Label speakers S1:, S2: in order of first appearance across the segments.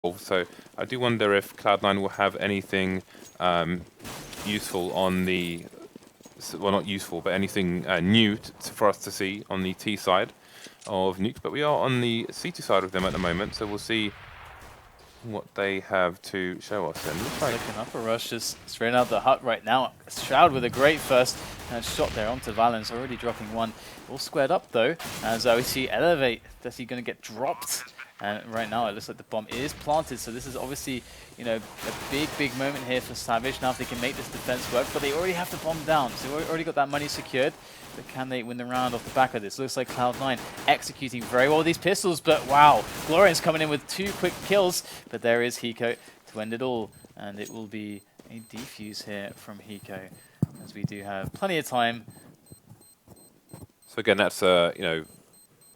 S1: So I do wonder if Cloud9 will have anything useful on the, well, not useful, but anything new for us to see on the T side of Nukes. But we are on the C2 side of them at the moment, so we'll see what they have to show us. And looks like
S2: Looking up a rush just straight out the hut right now. Shroud with a great first shot there onto Valens, already dropping one. All squared up though, as we see Elevate. Is he going to get dropped? And right now it looks like the bomb is planted, so this is obviously, you know, a big moment here for Savage. Now if they can make this defense work, but they already have the bomb down, so they've already got that money secured. But can they win the round off the back of this? Looks like Cloud9 executing very well with these pistols, but wow, Glorian's coming in with 2 quick kills, but there is Hiko to end it all, and it will be a defuse here from Hiko, as we do have plenty of time.
S1: so. Again, that's you know,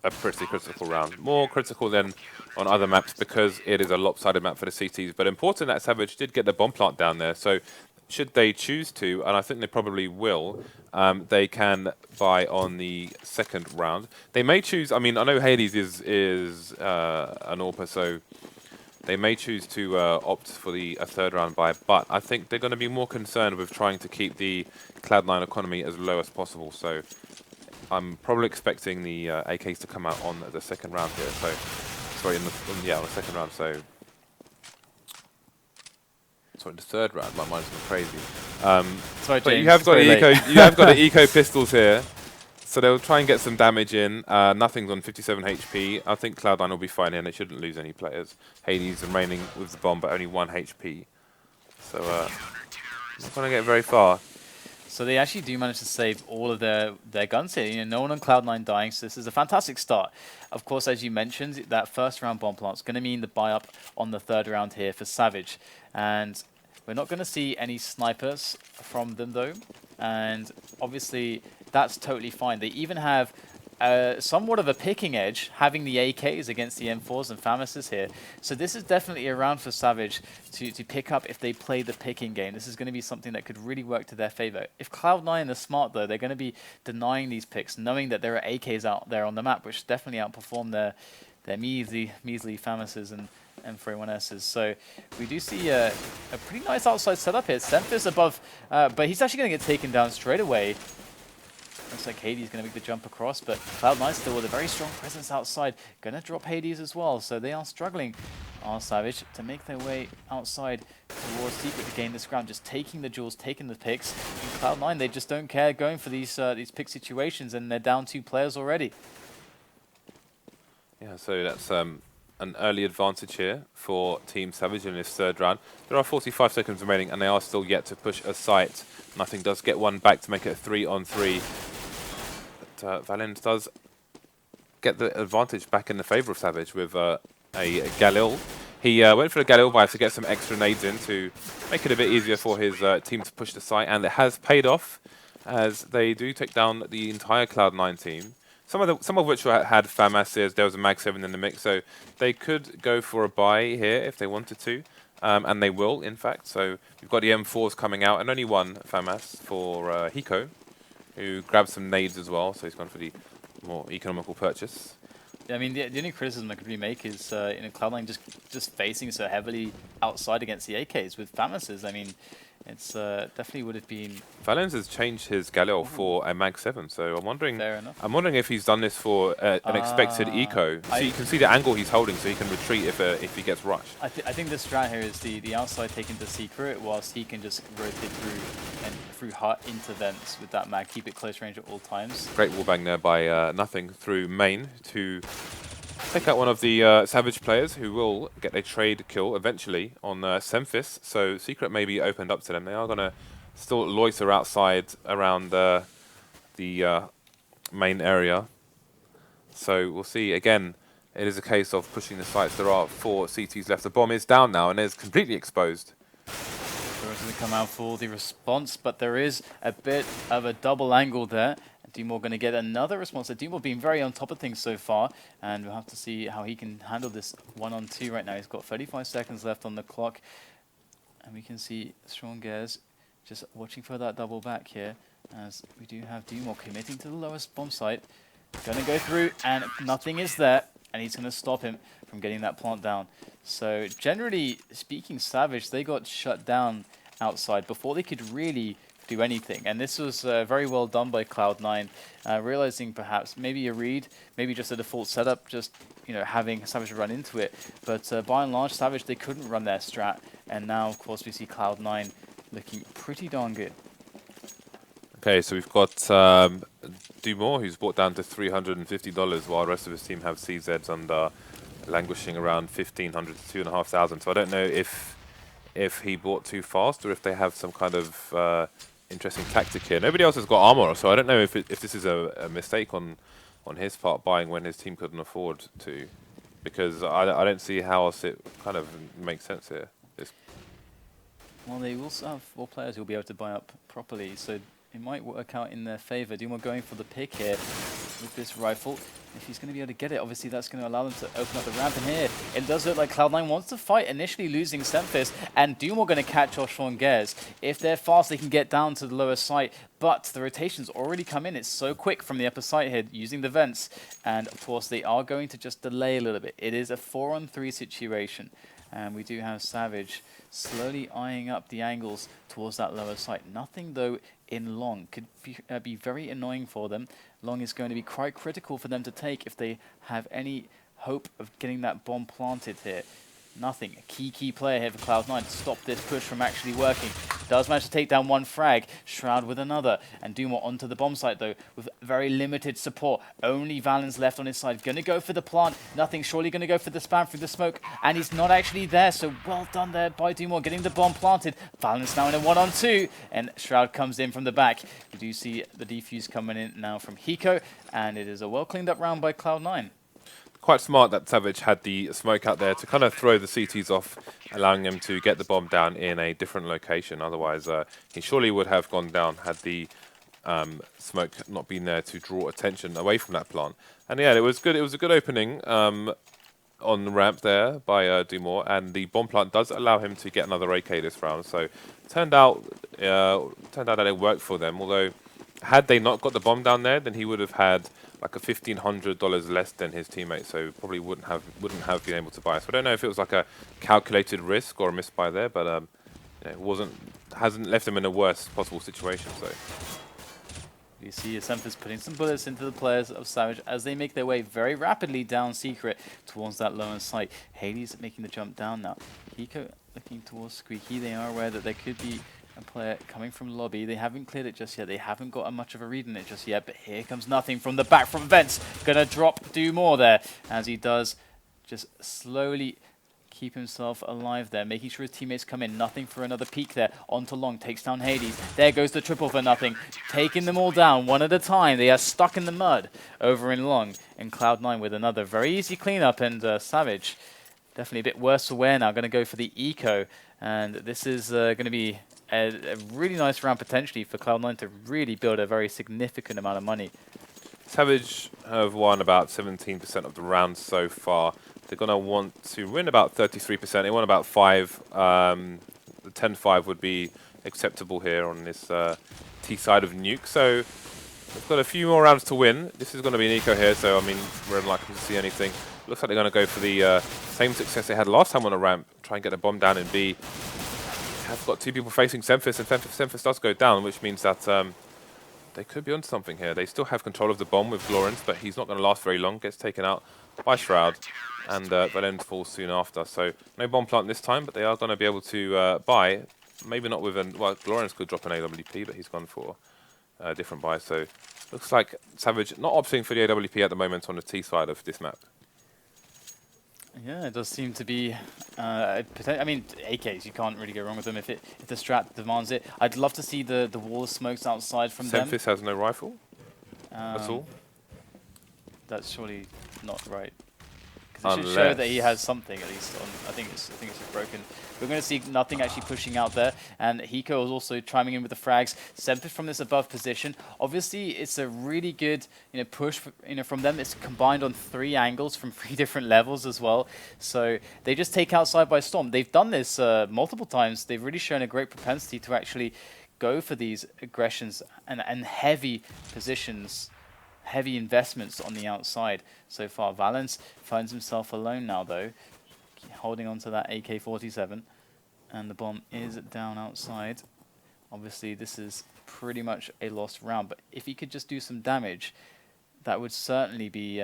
S1: a pretty critical round. More critical than on other maps because it is a lopsided map for the CTs. But important that Savage did get the bomb plant down there. So should they choose to, and I think they probably will, they can buy on the second round. They may choose. I mean, I know Hades is an AWPer, so they may choose to opt for the third round buy. But I think they're going to be more concerned with trying to keep the Cloud9 economy as low as possible. So I'm probably expecting the AKs to come out on the second round here. So, sorry, on the second round. So, sorry, the third round. My mind's gone crazy.
S2: Sorry,
S1: but
S2: James,
S1: you have got the eco. You have got the eco pistols here. So they'll try and get some damage in. Nothing's on 57 HP. I think Cloud9 will be fine here, and they shouldn't lose any players. Hades remaining with the bomb, but only 1 HP. So not going to get very far.
S2: So they actually do manage to save all of their guns here. You know, no one on Cloud9 dying, so this is a fantastic start. Of course, as you mentioned, that first round bomb plant is going to mean the buy up on the third round here for Savage. And we're not going to see any snipers from them though. And obviously, that's totally fine. They even have somewhat of a picking edge, having the AKs against the M4s and FAMASs here. So this is definitely a round for Savage to pick up if they play the picking game. This is going to be something that could really work to their favor. If Cloud9 are smart though, they're going to be denying these picks, knowing that there are AKs out there on the map, which definitely outperform their measly FAMASs and M41Ss. So we do see a pretty nice outside setup here. Semphis above, but he's actually going to get taken down straight away. Looks like Hades is going to make the jump across, but Cloud9 still with a very strong presence outside. Going to drop Hades as well, so they are struggling, Savage, to make their way outside towards Secret to gain this ground. Just taking the jewels, taking the picks. And Cloud9, they just don't care going for these pick situations, and they're down 2 players already.
S1: Yeah, so that's an early advantage here for Team Savage in this third round. There are 45 seconds remaining, and they are still yet to push a site. Nothing does get one back to make it a 3-on-3. But Valens does get the advantage back in the favour of Savage with a Galil. He went for a Galil buy to get some extra nades in to make it a bit easier for his team to push the site, and it has paid off as they do take down the entire Cloud9 team. Some of which had FAMASs. There was a Mag 7 in the mix, so they could go for a buy here if they wanted to, and they will, in fact. So we've got the M4s coming out, and only 1 FAMAS for Hiko, who grabbed some nades as well, so he's gone for the more economical purchase.
S2: I mean, the only criticism I could really make is you know, Cloud9 just facing so heavily outside against the AKs with FAMASs. I mean, it's definitely would have been.
S1: Valens has changed his Galil for a Mag 7, so I'm wondering.
S2: Fair enough.
S1: I'm wondering if he's done this for an expected eco. So you can see the angle he's holding, so he can retreat if he gets rushed.
S2: I think the strat here is the outside taking the secret, whilst he can just rotate through and through hut into vents with that mag, keep it close range at all times.
S1: Great wallbang there by Nothing through main to take out one of the Savage players, who will get a trade kill eventually on Semphis. So Secret may be opened up to them. They are going to still loiter outside around the main area. So we'll see. Again, it is a case of pushing the sites. There are 4 CTs left. The bomb is down now and is completely exposed.
S2: They're going to come out for the response, but there is a bit of a double angle there. Dumore going to get another response. Dumore being very on top of things so far, and we'll have to see how he can handle this 1-on-2 right now. He's got 35 seconds left on the clock, and we can see Strongairs just watching for that double back here, as we do have Dumore committing to the lowest bomb site. Going to go through, and nothing is there. and he's going to stop him from getting that plant down. So generally speaking, Savage, they got shut down outside before they could really do anything. And this was very well done by Cloud9, realizing perhaps maybe a read, maybe just a default setup, just having Savage run into it. But by and large, Savage, they couldn't run their strat. And now, of course, we see Cloud9 looking pretty darn good.
S1: Okay, so we've got Dumore, who's brought down to $350, while the rest of his team have CZs under languishing around 1,500 to 2,500. So I don't know if he bought too fast or if they have some kind of interesting tactic here. Nobody else has got armor, so I don't know if this is a mistake on his part buying when his team couldn't afford to, because I don't see how else it kind of makes sense here.
S2: Well, they also have 4 players who'll be able to buy up properly, so it might work out in their favor. Dumore going for the pick here with this rifle. If he's going to be able to get it, obviously that's going to allow them to open up the ramp. And here, it does look like Cloud9 wants to fight, initially losing Semphis, and Dumore going to catch off Sean Gers. If they're fast, they can get down to the lower site, but the rotation's already come in. It's so quick from the upper site here, using the vents. And of course, they are going to just delay a little bit. It is a 4-on-3 situation. And we do have Savage slowly eyeing up the angles towards that lower site. Nothing, though, in long. Could be very annoying for them. Long is going to be quite critical for them to take if they have any hope of getting that bomb planted here. Nothing. A key player here for Cloud9 to stop this push from actually working. Does manage to take down one frag. Shroud with another. And Dumore onto the bomb site, though, with very limited support. Only Valen's left on his side. Going to go for the plant. Nothing. Surely going to go for the spam through the smoke. And he's not actually there. So well done there by Dumore, getting the bomb planted. Valen's now in a 1-on-2. And Shroud comes in from the back. We do see the defuse coming in now from Hiko. And it is a well cleaned up round by Cloud9.
S1: Quite smart that Savage had the smoke out there to kind of throw the CTs off, allowing him to get the bomb down in a different location. Otherwise, he surely would have gone down had the smoke not been there to draw attention away from that plant. And yeah, it was good. It was a good opening on the ramp there by Dumore, and the bomb plant does allow him to get another AK this round. So turned out that it worked for them. Although, had they not got the bomb down there, then he would have had like a $1,500 less than his teammate, so probably wouldn't have been able to buy. So I don't know if it was like a calculated risk or a misbuy there, but it hasn't left him in a worse possible situation. So
S2: you see Semphis putting some bullets into the players of Savage as they make their way very rapidly down Secret towards that lower site. Hades making the jump down now. Hiko looking towards Squeaky. They are aware that there could be a player coming from lobby. They haven't cleared it just yet. They haven't got much of a read on it just yet. But here comes nothing from the back from Vents. Gonna drop Dumore there as he does just slowly keep himself alive there, making sure his teammates come in. Nothing for another peek there. Onto Long, takes down Hades. There goes the triple for nothing. Taking them all down one at a time. They are stuck in the mud over in Long. And Cloud9 with another very easy cleanup. And Savage, definitely a bit worse for wear now. Going to go for the eco. And this is going to be a really nice round potentially for Cloud9 to really build a very significant amount of money.
S1: Savage have won about 17% of the rounds so far. They're going to want to win about 33%. They won about 5. The 10-5 would be acceptable here on this T side of Nuke. So they've got a few more rounds to win. This is going to be an eco here, so I mean, we're unlikely to see anything. Looks like they're going to go for the same success they had last time on a ramp, try and get a bomb down in B. Have got 2 people facing Semphis, and Semphis does go down, which means that they could be onto something here. They still have control of the bomb with Glorens, but he's not going to last very long. Gets taken out by Shroud, and Valen falls soon after. So no bomb plant this time, but they are going to be able to buy. Maybe not with an... Well, Glorens could drop an AWP, but he's gone for a different buy. So looks like Savage not opting for the AWP at the moment on the T side of this map.
S2: Yeah, it does seem to be. I mean, AKs, you can't really go wrong with them if the strat demands it. I'd love to see the wall of smokes outside from them.
S1: Semphis has no rifle at all.
S2: That's surely not right. Because it should show that he has something at least. I think it's just broken. We're going to see nothing actually pushing out there, and Hiko is also chiming in with the frags. Semphis from this above position. Obviously, it's a really good push from them. It's combined on 3 angles from 3 different levels as well. So they just take out side by storm. They've done this multiple times. They've really shown a great propensity to actually go for these aggressions and heavy positions. heavy investments on the outside so far. Valens finds himself alone now, though, holding on to that AK-47, and the bomb is down outside. Obviously, this is pretty much a lost round, but if he could just do some damage, that would certainly be...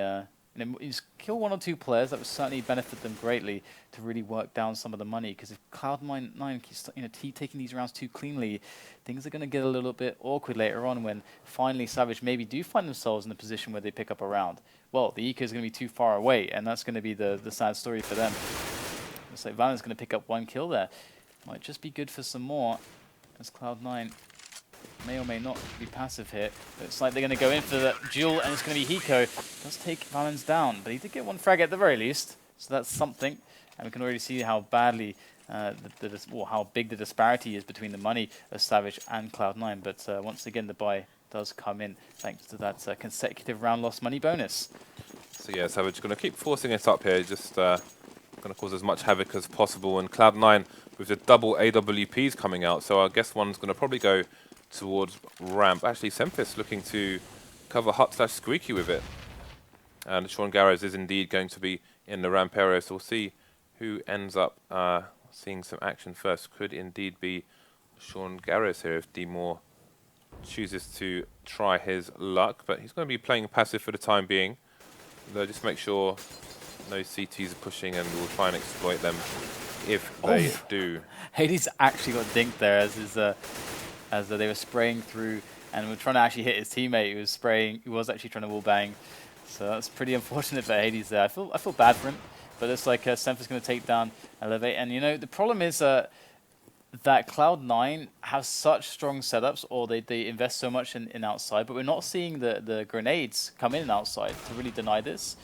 S2: just kill 1 or 2 players, that would certainly benefit them greatly to really work down some of the money. Because if Cloud9 keeps taking these rounds too cleanly, things are going to get a little bit awkward later on when finally Savage maybe do find themselves in a position where they pick up a round. Well, the eco is going to be too far away, and that's going to be the sad story for them. Looks like Valen's going to pick up 1 kill there. Might just be good for some more, as Cloud9 may or may not be passive here. Looks like they're going to go in for the duel, and it's going to be Hiko. Does take Valens down, but he did get 1 frag at the very least, so that's something. And we can already see how badly, how big the disparity is between the money of Savage and Cloud9. But once again, the buy does come in thanks to that consecutive round lost money bonus.
S1: So yeah, Savage is going to keep forcing it up here, just going to cause as much havoc as possible. And Cloud9 with the double AWPs coming out, so I guess one's going to probably go towards ramp. Actually, Semphis looking to cover Hut/Squeaky with it. And Sean Garrows is indeed going to be in the ramp area, so we'll see who ends up seeing some action first. Could indeed be Sean Garrows here if D-Moore chooses to try his luck, but he's going to be playing passive for the time being. They'll just make sure no CTs are pushing, and we'll try and exploit them if they do.
S2: Hades actually got dinked there as they were spraying through, and we're trying to actually hit his teammate who was spraying, who was actually trying to wall bang. So that's pretty unfortunate for Hades there. I feel bad for him, but it's like Semphis going to take down Elevate, and the problem is that Cloud9 have such strong setups, or they invest so much in outside, but we're not seeing the grenades come in outside to really deny this.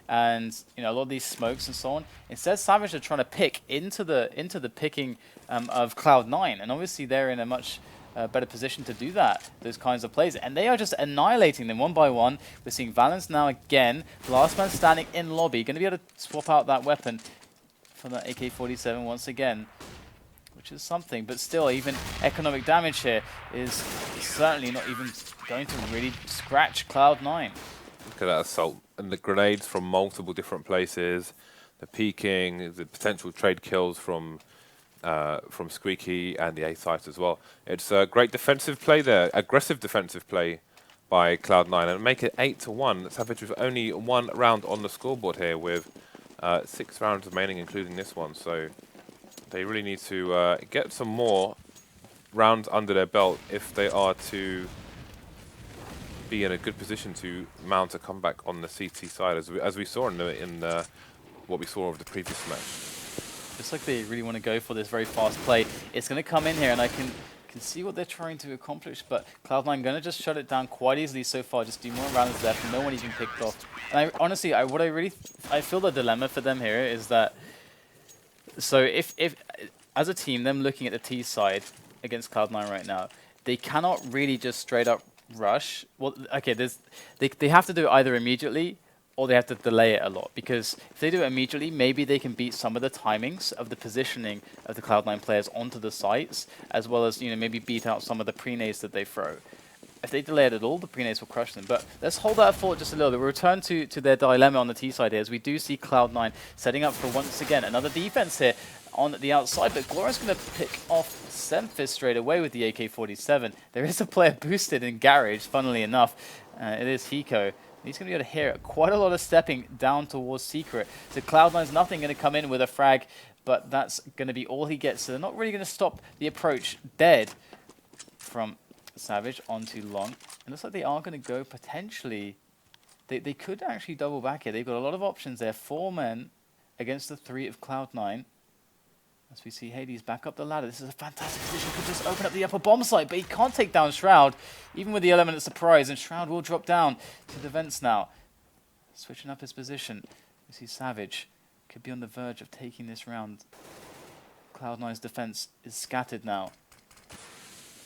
S2: And a lot of these smokes and so on. Instead, Savage are trying to pick into the picking of Cloud9, and obviously they're in a much better position to do that, those kinds of plays. And they are just annihilating them 1 by 1. We're seeing Valens now again, last man standing in lobby, going to be able to swap out that weapon for that AK-47 once again, which is something. But still, even economic damage here is certainly not even going to really scratch Cloud9.
S1: Look at that assault. And the grenades from multiple different places, the peeking, the potential trade kills from Squeaky and the FACEIT as well. It's a great defensive play there, aggressive defensive play by Cloud9, and make it 8-1. Savage with only 1 round on the scoreboard here, with 6 rounds remaining, including this one. So they really need to get some more rounds under their belt if they are to be in a good position to mount a comeback on the CT side, as we saw in what we saw of the previous match.
S2: Looks like they really want to go for this very fast play. It's going to come in here, and I can see what they're trying to accomplish, but Cloud9 going to just shut it down quite easily so far. Just do more rounds left, no one even picked off. And honestly, I feel the dilemma for them here is that, so if as a team, them looking at the T side against Cloud9 right now, they cannot really just straight up rush. Well, okay, they have to do it either immediately or they have to delay it a lot, because if they do it immediately, maybe they can beat some of the timings of the positioning of the Cloud9 players onto the sites, as well as maybe beat out some of the pre-nades that they throw. If they delay it at all, the pre-nades will crush them. But let's hold that thought just a little bit. We'll return to their dilemma on the T side here, as we do see Cloud9 setting up for once again another defense here on the outside, but Gloria's going to pick off Semphis straight away with the AK-47. There is a player boosted in Garage, funnily enough. It is Hiko. He's going to be able to hear quite a lot of stepping down towards Secret. So Cloud9's nothing going to come in with a frag, but that's going to be all he gets. So they're not really going to stop the approach dead from Savage onto Long. It looks like they are going to go potentially. They could actually double back here. They've got a lot of options there. 4 men against the 3 of Cloud9. As we see Hades back up the ladder. This is a fantastic position. Could just open up the upper bomb site, but he can't take down Shroud, even with the element of surprise, and Shroud will drop down to the vents now. Switching up his position. We see Savage could be on the verge of taking this round. Cloud9's defense is scattered now.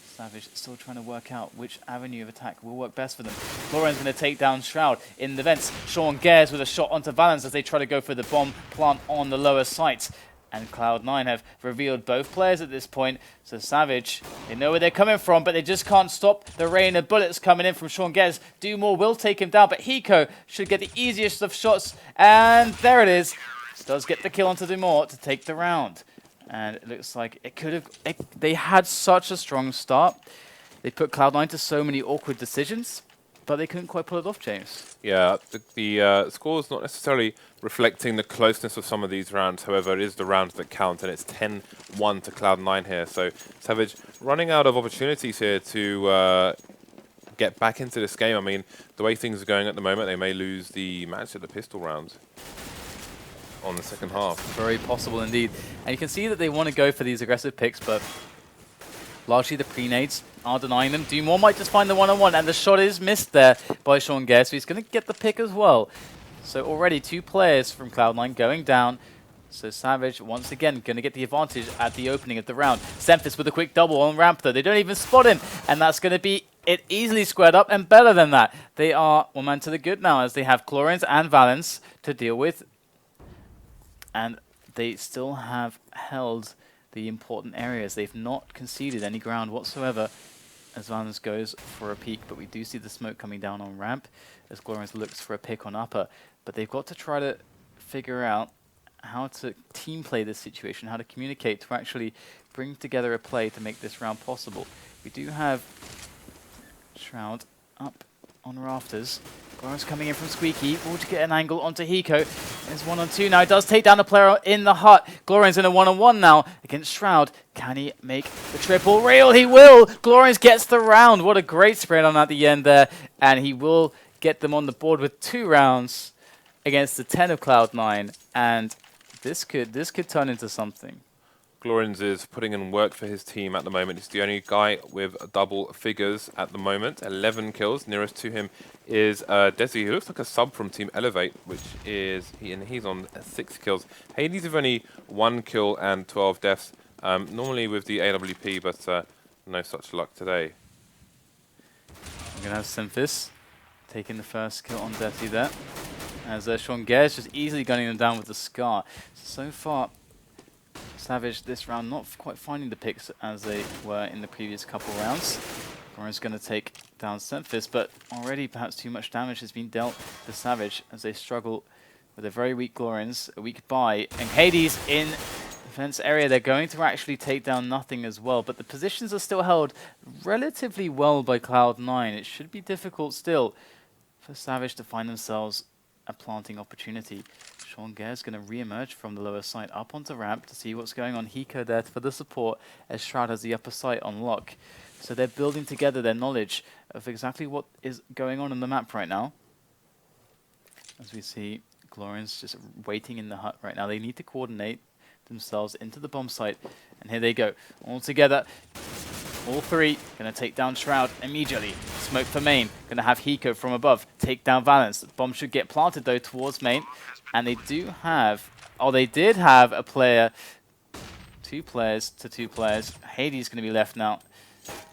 S2: Savage still trying to work out which avenue of attack will work best for them. Lauren's going to take down Shroud in the vents. Sean Gares with a shot onto Valens as they try to go for the bomb plant on the lower sites. And Cloud9 have revealed both players at this point. So Savage, they know where they're coming from, but they just can't stop the rain of bullets coming in from Sean Gez. Do more will take him down, but Hiko should get the easiest of shots. And there it is. Does get the kill onto Dumore to take the round. And it looks like it could have... They had such a strong start. They put Cloud9 to so many awkward decisions, but they couldn't quite pull it off, James.
S1: Yeah, the score is not necessarily reflecting the closeness of some of these rounds. However, it is the rounds that count, and it's 10-1 to Cloud9 here. So Savage running out of opportunities here to get back into this game. I mean, the way things are going at the moment, they may lose the match at the pistol rounds on the second half.
S2: Very possible indeed. And you can see that they want to go for these aggressive picks, but largely the pre-nades are denying them. Dumore might just find the one-on-one, and the shot is missed there by Sean Gez, so he's going to get the pick as well. So already 2 players from Cloud9 going down. So Savage, once again, going to get the advantage at the opening of the round. Semphis with a quick double on ramp, though. They don't even spot him, and that's going to be it easily squared up, and better than that. They are one man to the good now, as they have Chlorines and Valence to deal with. And they still have held the important areas. They've not conceded any ground whatsoever as Valence goes for a peek, but we do see the smoke coming down on ramp as Glorians looks for a pick on upper. But they've got to try to figure out how to team play this situation, how to communicate to actually bring together a play to make this round possible. We do have Shroud up on rafters. Glorians coming in from Squeaky. Will to get an angle onto Hiko. There's 1-on-2 now. He does take down a player in the hut. Glorians in a 1-on-1 now against Shroud. Can he make the triple real? He will! Glorians gets the round. What a great spread on at the end there. And he will get them on the board with 2 rounds against the 10 of Cloud9. And this could turn into something.
S1: Glorians is putting in work for his team at the moment. He's the only guy with double figures at the moment. 11 kills. Nearest to him is Desi, who looks like a sub from Team Elevate, which is he's on 6 kills. Hades with only 1 kill and 12 deaths. Normally with the AWP, but no such luck today.
S2: We're going to have Semphis taking the first kill on Desi there. As Sean Gez just easily gunning them down with the Scar. So far, Savage this round not quite finding the picks as they were in the previous couple rounds. Glorians going to take down Semphis, but already perhaps too much damage has been dealt to Savage as they struggle with a very weak Glorians, a weak buy. And Hades in defense area, they're going to actually take down nothing as well, but the positions are still held relatively well by Cloud9. It should be difficult still for Savage to find themselves a planting opportunity. Sean Gez going to re-emerge from the lower side up onto ramp to see what's going on. Hiko there for the support as Shroud has the upper side on lock. So they're building together their knowledge of exactly what is going on the map right now. As we see Glorians just waiting in the hut right now. They need to coordinate themselves into the bomb site. And here they go. All together. All 3 going to take down Shroud immediately. Smoke for main. Going to have Hiko from above. Take down Valence. The bomb should get planted though towards main. And they do have... Oh, they did have a player. 2 players to 2 players. Hades going to be left now.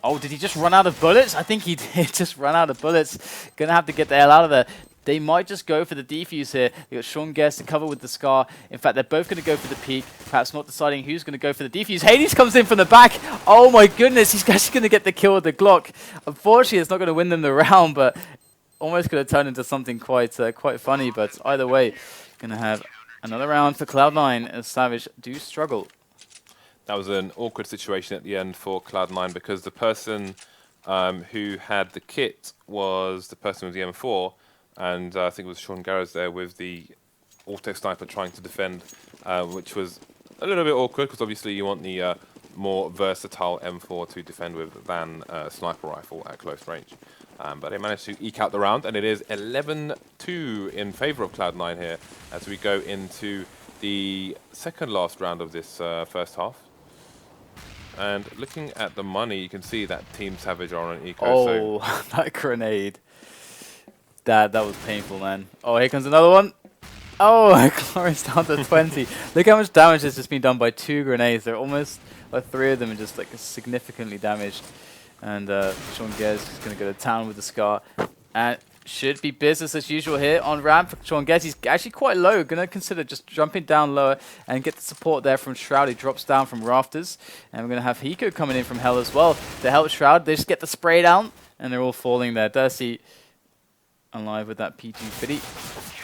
S2: Oh, did he just run out of bullets? I think he did just run out of bullets. Going to have to get the hell out of there. They might just go for the defuse here. They got Sean Gez to cover with the Scar. In fact, they're both going to go for the peak. Perhaps not deciding who's going to go for the defuse. Hades comes in from the back. Oh my goodness, he's actually going to get the kill with the Glock. Unfortunately, it's not going to win them the round, but almost going to turn into something quite funny. But either way, going to have another round for Cloud9 as Savage do struggle.
S1: That was an awkward situation at the end for Cloud9 because the person who had the kit was the person with the M4. And I think it was Sean Garros there with the auto sniper trying to defend, which was a little bit awkward because obviously you want the more versatile M4 to defend with than a sniper rifle at close range. But they managed to eke out the round, and it is 11-2 in favor of Cloud9 here as we go into the second last round of this first half. And looking at the money, you can see that Team Savage are on an eco.
S2: Oh, so that grenade. That was painful, man. Oh, here comes another one. Oh, Glorious down to 20. Look how much damage has just been done by 2 grenades. They're almost, like 3 of them are just like significantly damaged. And Sean Gez is going to go to town with the Scar. And Should be business as usual here on ramp for Sean Gez. He's actually quite low. Going to consider just jumping down lower and get the support there from Shroud. He drops down from Rafters. And we're going to have Hiko coming in from Hell as well to help Shroud. They just get the spray down and they're all falling there. Dercy alive with that P2 Fitty.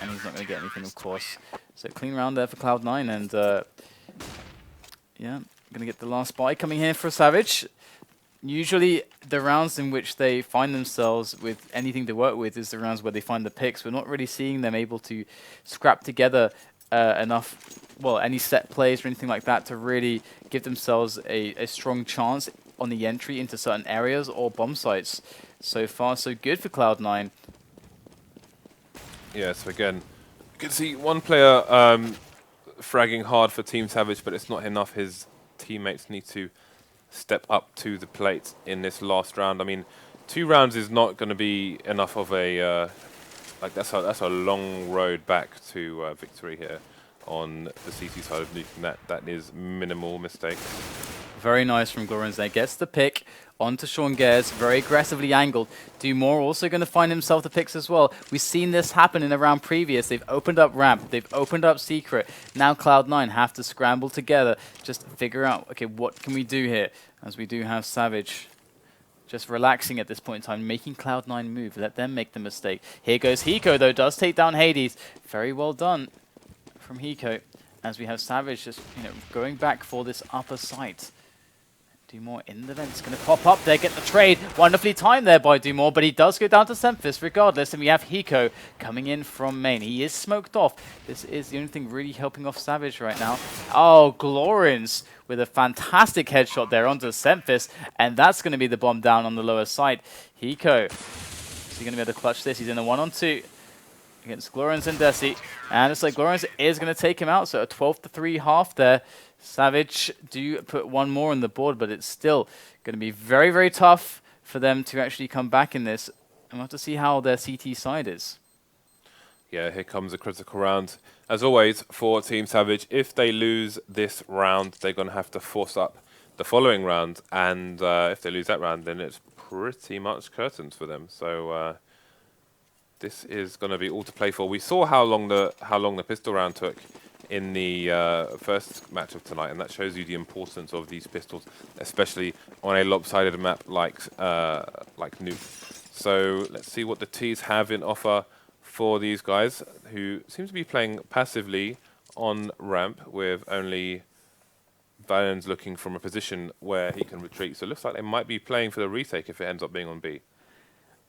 S2: And he's not going to get anything, of course. So clean round there for Cloud9. And yeah, going to get the last buy coming here for Savage. Usually the rounds in which they find themselves with anything to work with is the rounds where they find the picks. We're not really seeing them able to scrap together enough, well, any set plays or anything like that to really give themselves a strong chance on the entry into certain areas or bomb sites. So far, so good for Cloud9.
S1: Yeah, so again, you can see one player fragging hard for Team Savage, but it's not enough. His teammates need to step up to the plate in this last round. I mean, 2 rounds is not going to be enough of a like that's a long road back to victory here on the CT side of nuking. That is minimal mistake.
S2: Very nice from Glorens there. Gets the pick onto Sean Gez, very aggressively angled. Dumore also going to find himself the picks as well. We've seen this happen in a round previous. They've opened up ramp, they've opened up secret. Now Cloud9 have to scramble together, just figure out, okay, what can we do here? As we do have Savage just relaxing at this point in time, making Cloud9 move. Let them make the mistake. Here goes Hiko, though, does take down Hades. Very well done from Hiko. As we have Savage just, going back for this upper site. Dumore in the vents, going to pop up there, get the trade. Wonderfully timed there by Dumore, but he does go down to Semphis regardless. And we have Hiko coming in from main. He is smoked off. This is the only thing really helping off Savage right now. Oh, Glorens with a fantastic headshot there onto Semphis. And that's going to be the bomb down on the lower side. Hiko, is he going to be able to clutch this? He's in a 1-on-2 against Glorens and Desi. And it's like Glorens is going to take him out. So a 12-3 half there. Savage do put one more on the board, but it's still going to be very, very tough for them to actually come back in this. And we'll have to see how their CT side is.
S1: Yeah, here comes a critical round. As always, for Team Savage, if they lose this round, they're going to have to force up the following round. And if they lose that round, then it's pretty much curtains for them. So this is going to be all to play for. We saw how long the pistol round took in the first match of tonight, and that shows you the importance of these pistols, especially on a lopsided map like Nuke. So let's see what the T's have in offer for these guys, who seem to be playing passively on ramp with only Valens looking from a position where he can retreat. So it looks like they might be playing for the retake if it ends up being on B.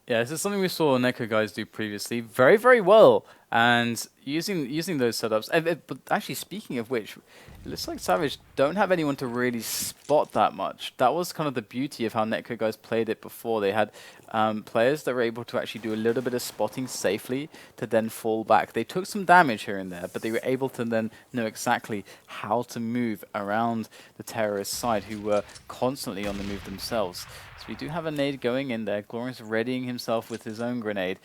S2: Yeah, this is something we saw Neko guys do previously very, very well. And using those setups. But actually, speaking of which, it looks like Savage don't have anyone to really spot that much. That was kind of the beauty of how Netco guys played it before. They had players that were able to actually do a little bit of spotting safely to then fall back. They took some damage here and there, but they were able to then know exactly how to move around the terrorist side, who were constantly on the move themselves. So we do have a nade going in there. Glorious readying himself with his own grenade,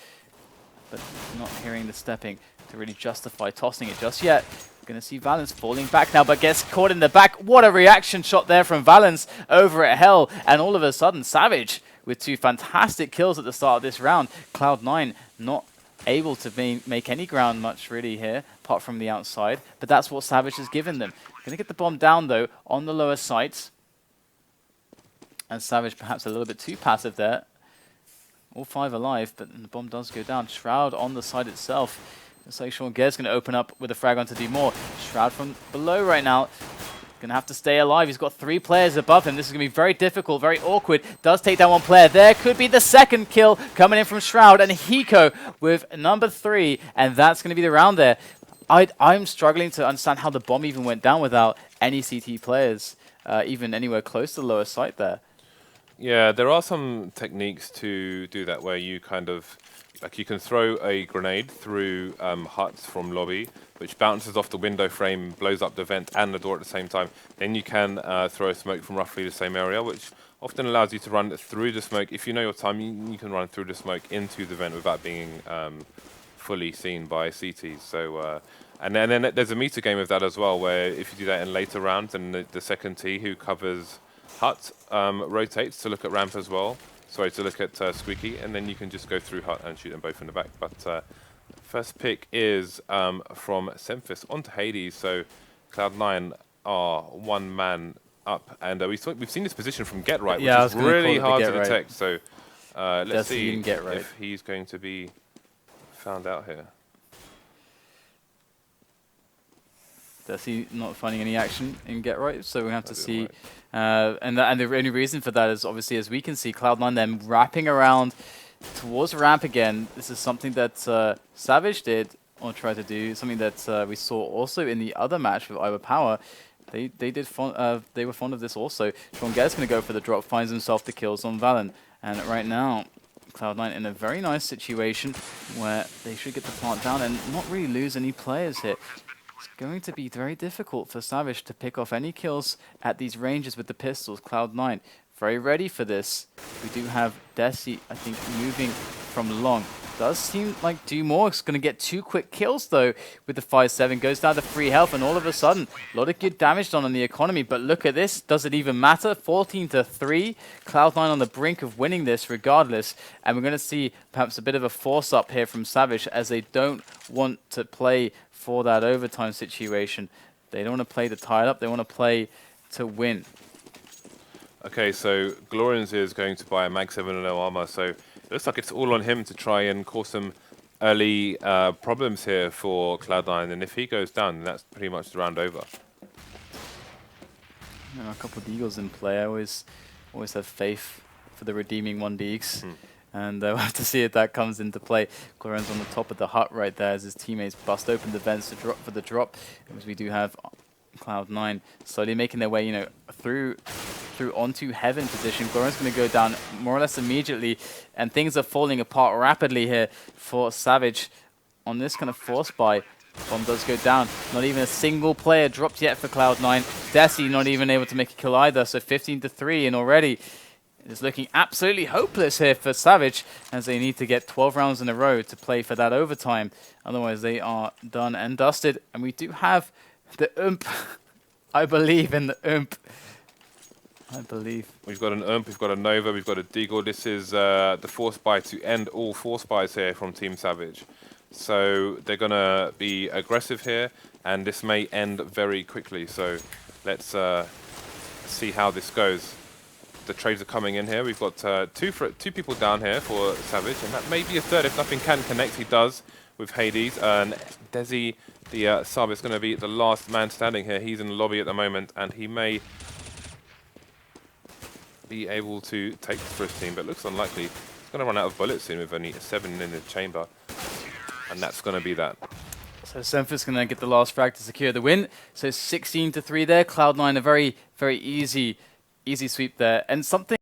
S2: but not hearing the stepping to really justify tossing it just yet. Going to see Valens falling back now, but gets caught in the back. What a reaction shot there from Valens over at Hell. And all of a sudden, Savage with 2 fantastic kills at the start of this round. Cloud9 not able to make any ground much really here, apart from the outside. But that's what Savage has given them. Going to get the bomb down, though, on the lower sites. And Savage perhaps a little bit too passive there. All 5 alive, but the bomb does go down. Shroud on the side itself. Looks like Sean Gez going to open up with a frag on to do more. Shroud from below right now. Going to have to stay alive. He's got 3 players above him. This is going to be very difficult, very awkward. Does take down 1 player. There could be the second kill coming in from Shroud. And Hiko with number 3. And that's going to be the round there. I'm struggling to understand how the bomb even went down without any CT players, even anywhere close to the lower site there.
S1: Yeah, there are some techniques to do that where you kind of, like, you can throw a grenade through huts from lobby, which bounces off the window frame, blows up the vent and the door at the same time. Then you can throw a smoke from roughly the same area, which often allows you to run through the smoke. If you know your time, you can run through the smoke into the vent without being fully seen by CTs. So, and then there's a meter game of that as well, where if you do that in later rounds, and the second T who covers hut rotates to look at ramp as well, sorry, to look at Squeaky, and then you can just go through Hut and shoot them both in the back. But first pick is from Semphis onto Hades. So Cloud9 are one man up, and we've seen this position from Get Right, which is really hard to detect. So let's see if he's going to be found out here.
S2: Desi not finding any action in Get Right, so we have to see. And the only reason for that is obviously, as we can see, Cloud9 then wrapping around towards ramp again. This is something that Savage did or tried to do, something that we saw also in the other match with Iowa Power. They were fond of this also. Sean Guerre's going to go for the drop, finds himself the kills on Valen, and right now Cloud9 in a very nice situation where they should get the plant down and not really lose any players here. It's going to be very difficult for Savage to pick off any kills at these ranges with the pistols. Cloud9 very ready for this. We do have Desi, I think, moving from long. Does seem like Dumor's going to get 2 quick kills, though, with the 5-7. Goes down to 3 health, and all of a sudden, a lot of good damage done on the economy. But look at this. Does it even matter? 14-3. Cloud9 on the brink of winning this regardless. And we're going to see perhaps a bit of a force-up here from Savage, as they don't want to play for that overtime situation. They don't want to play to tie it up. They want to play to win.
S1: Okay, so Glorians is going to buy a Mag 7 and no armor, so it looks like it's all on him to try and cause some early problems here for Cloud9, and if he goes down, then that's pretty much the round over.
S2: You know, a couple of Deagles in play. I always have faith for the redeeming 1 Deags. And we'll have to see if that comes into play. Glorian's on the top of the hut right there as his teammates bust open the vents to drop for the drop. As we do have Cloud9 slowly making their way, you know, through onto heaven position. Glorian's going to go down more or less immediately, and things are falling apart rapidly here for Savage on this kind of force buy. Bomb does go down. Not even a single player dropped yet for Cloud9. Desi not even able to make a kill either, so 15-3, and already it's looking absolutely hopeless here for Savage, as they need to get 12 rounds in a row to play for that overtime. Otherwise, they are done and dusted. And we do have the UMP. I believe in the UMP. I believe.
S1: We've got an UMP, we've got a Nova, we've got a Deagle. This is the force buy to end all force buys here from Team Savage. So they're going to be aggressive here, and this may end very quickly. So let's see how this goes. The trades are coming in here. We've got two people down here for Savage, and that may be a third if nothing can connect. He does with Hades, and Desi, the sub, is going to be the last man standing here. He's in the lobby at the moment, and he may be able to take this for his team, but it looks unlikely. He's going to run out of bullets soon with only 7 in the chamber, and that's going to be that.
S2: So Semphis going to get the last frag to secure the win. So 16-3 there. Cloud9 a very, very easy sweep there, and something